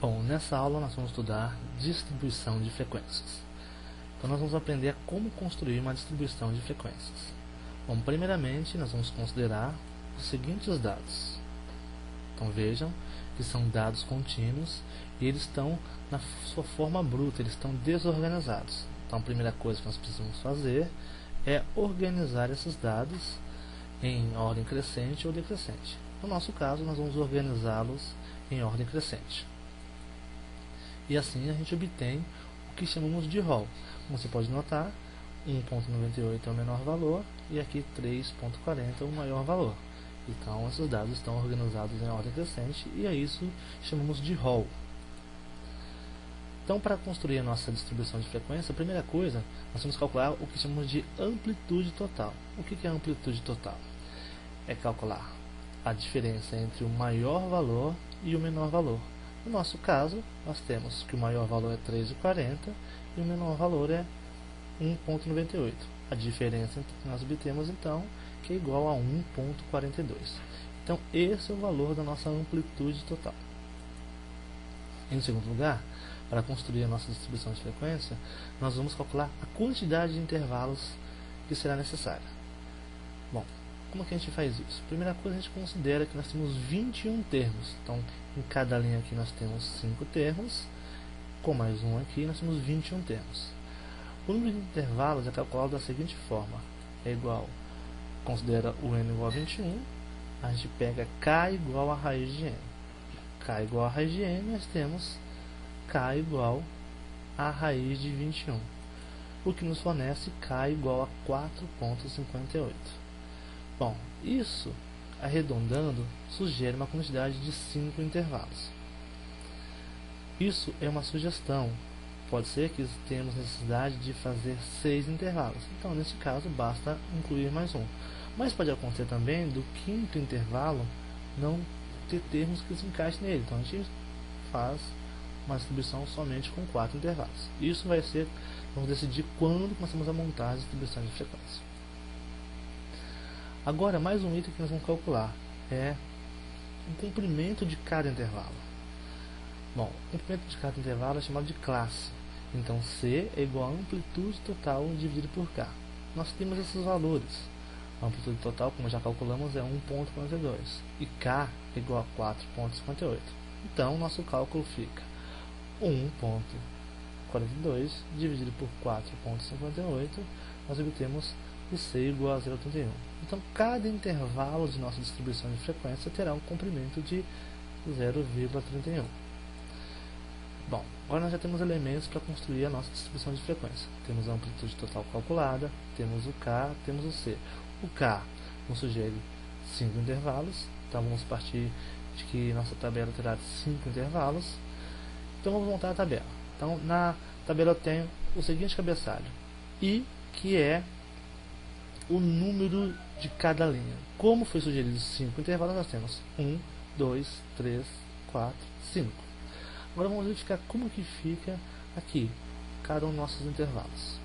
Bom, nessa aula nós vamos estudar distribuição de frequências. Então nós vamos aprender como construir uma distribuição de frequências. Bom, primeiramente nós vamos considerar os seguintes dados. Então vejam que são dados contínuos e eles estão na sua forma bruta, eles estão desorganizados. Então a primeira coisa que nós precisamos fazer é organizar esses dados em ordem crescente ou decrescente. No nosso caso, nós vamos organizá-los em ordem crescente. E assim a gente obtém o que chamamos de rol. Como você pode notar, 1.98 é o menor valor e aqui 3.40 é o maior valor. Então esses dados estão organizados em ordem crescente e a isso chamamos de rol. Então, para construir a nossa distribuição de frequência, a primeira coisa, nós vamos calcular o que chamamos de amplitude total. O que é amplitude total? É calcular a diferença entre o maior valor e o menor valor. No nosso caso, nós temos que o maior valor é 3,40 e o menor valor é 1,98. A diferença que nós obtemos, então, que é igual a 1,42. Então, esse é o valor da nossa amplitude total. Em segundo lugar, para construir a nossa distribuição de frequência, nós vamos calcular a quantidade de intervalos que será necessária. Bom, como que a gente faz isso? Primeira coisa, a gente considera que nós temos 21 termos. Então, em cada linha aqui nós temos 5 termos, com mais um aqui nós temos 21 termos. O número de intervalos é calculado da seguinte forma. É igual, considera o n igual a 21, a gente pega k igual a raiz de n. K igual a raiz de n, nós temos k igual a raiz de 21, o que nos fornece k igual a 4,58. Bom, isso, arredondando, sugere uma quantidade de 5 intervalos. Isso é uma sugestão. Pode ser que tenhamos necessidade de fazer 6 intervalos. Então, nesse caso, basta incluir mais um. Mas pode acontecer também do quinto intervalo não ter termos que se encaixem nele. Então, a gente faz uma distribuição somente com 4 intervalos. Isso vai ser, vamos decidir quando começamos a montar a distribuição de frequência. Agora, mais um item que nós vamos calcular é o comprimento de cada intervalo. Bom, o comprimento de cada intervalo é chamado de classe. Então, C é igual a amplitude total dividido por K. Nós temos esses valores. A amplitude total, como já calculamos, é 1,42 e K é igual a 4,58. Então, nosso cálculo fica 1,42 dividido por 4,58, nós obtemos o C igual a 0,31. Então, cada intervalo de nossa distribuição de frequência terá um comprimento de 0,31. Bom, agora nós já temos elementos para construir a nossa distribuição de frequência. Temos a amplitude total calculada, temos o K, temos o C. O K nos sugere 5 intervalos, então vamos partir de que nossa tabela terá 5 intervalos. Então vamos montar a tabela. Então na tabela eu tenho o seguinte cabeçalho, I, que é o número de cada linha. Como foi sugerido 5 intervalos, nós temos 1, 2, 3, 4, 5. Agora vamos verificar como que fica aqui cada um dos nossos intervalos.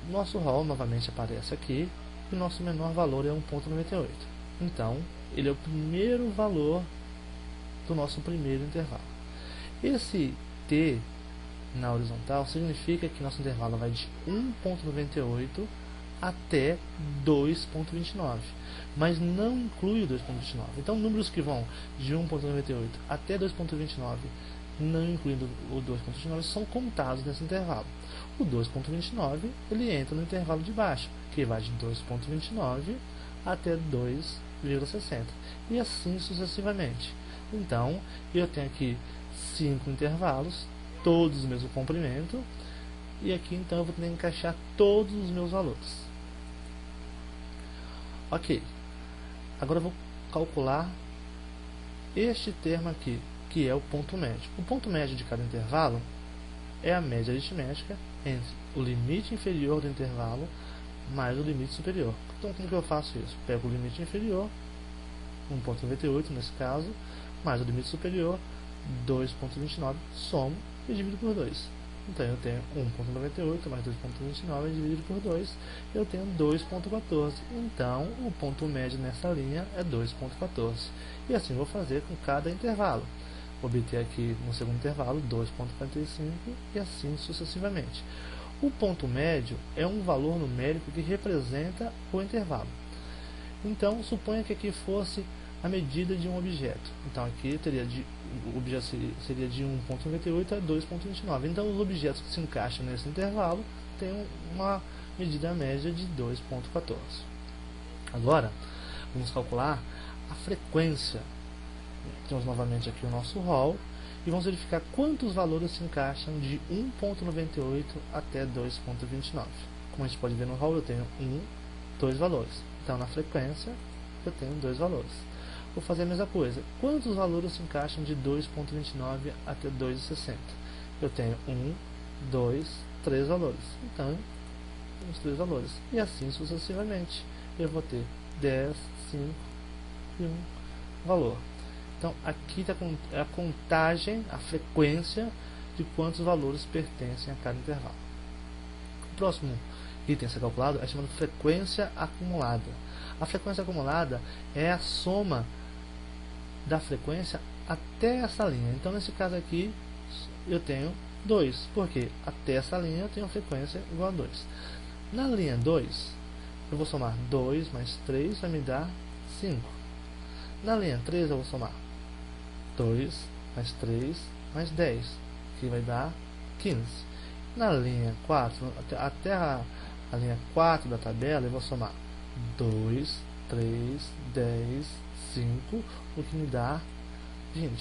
Nosso rol novamente aparece aqui e o nosso menor valor é 1,98. Então, ele é o primeiro valor do nosso primeiro intervalo. Esse T na horizontal significa que nosso intervalo vai de 1,98 até 2,29, mas não inclui o 2,29. Então, números que vão de 1,98 até 2,29, não incluindo o 2,29, são contados nesse intervalo. O 2,29 ele entra no intervalo de baixo, que vai de 2,29 até 2,60 e assim sucessivamente. Então, eu tenho aqui 5 intervalos, todos do mesmo comprimento, e aqui então eu vou ter que encaixar todos os meus valores. Ok, agora eu vou calcular este termo aqui, que é o ponto médio. O ponto médio de cada intervalo é a média aritmética entre o limite inferior do intervalo mais o limite superior. Então, como que eu faço isso? Pego o limite inferior, 1,98 nesse caso, mais o limite superior, 2,29, somo e divido por 2. Então, eu tenho 1,98 mais 2,29 dividido por 2, eu tenho 2,14. Então, o ponto médio nessa linha é 2,14. E assim vou fazer com cada intervalo. obter aqui no segundo intervalo 2,45 e assim sucessivamente. O ponto médio é um valor numérico que representa o intervalo. Então, suponha que aqui fosse a medida de um objeto. Então, aqui o objeto seria de 1,98 a 2,29. Então, os objetos que se encaixam nesse intervalo têm uma medida média de 2,14. Agora, vamos calcular a frequência. Temos novamente aqui o nosso rol e vamos verificar quantos valores se encaixam de 1,98 até 2,29. Como a gente pode ver no rol, eu tenho 2 valores. Então, na frequência, eu tenho 2 valores. Vou fazer a mesma coisa. Quantos valores se encaixam de 2,29 até 2,60? Eu tenho 2, 3 valores. Então, temos 3 valores. E assim sucessivamente. Eu vou ter 10, 5 e 1 valor. Então, aqui está a contagem, a frequência de quantos valores pertencem a cada intervalo. O próximo item a ser calculado é chamado frequência acumulada. A frequência acumulada é a soma da frequência até essa linha. Então, nesse caso aqui, eu tenho 2, porque até essa linha eu tenho a frequência igual a 2. Na linha 2, eu vou somar 2 mais 3, vai me dar 5. Na linha 3, eu vou somar 2 mais 3 mais 10, que vai dar 15. Na linha 4, até a linha 4 da tabela, eu vou somar 2, 3, 10, 5, o que me dá 20.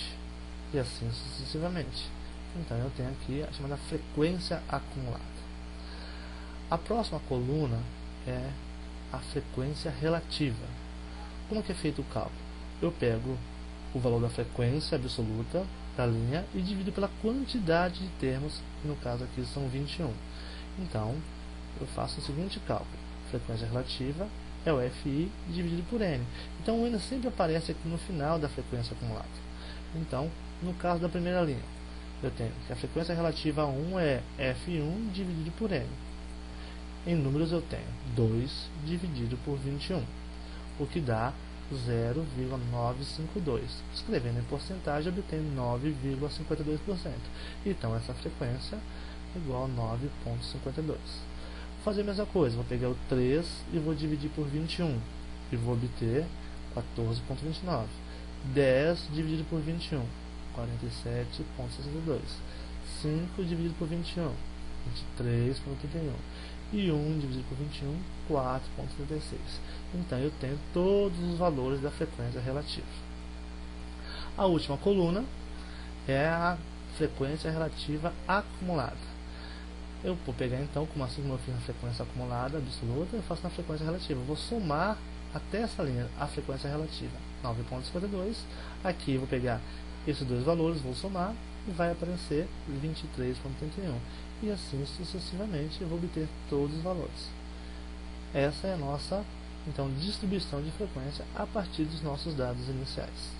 E assim sucessivamente. Então, eu tenho aqui a chamada frequência acumulada. A próxima coluna é a frequência relativa. Como que é feito o cálculo? Eu pego o valor da frequência absoluta da linha e divido pela quantidade de termos, que no caso aqui são 21. Então, eu faço o seguinte cálculo. Frequência relativa é o FI dividido por N. Então, o N sempre aparece aqui no final da frequência acumulada. Então, no caso da primeira linha, eu tenho que a frequência relativa a 1 é F1 dividido por N. Em números, eu tenho 2 dividido por 21, o que dá 0,952. Escrevendo em porcentagem, eu obtenho 9,52%. Então, essa frequência é igual a 9,52. Vou fazer a mesma coisa. Vou pegar o 3 e vou dividir por 21. E vou obter 14,29. 10 dividido por 21, 47,62. 5 dividido por 21, 23,81. E 1 dividido por 21, 4,36. Então, eu tenho todos os valores da frequência relativa. A última coluna é a frequência relativa acumulada. Eu vou pegar, então, como assim como eu fiz na frequência acumulada absoluta, eu faço na frequência relativa. Eu vou somar até essa linha a frequência relativa, 9,52. Aqui eu vou pegar esses dois valores, vou somar e vai aparecer 23,31. E assim sucessivamente eu vou obter todos os valores. Essa é a nossa, então, distribuição de frequência a partir dos nossos dados iniciais.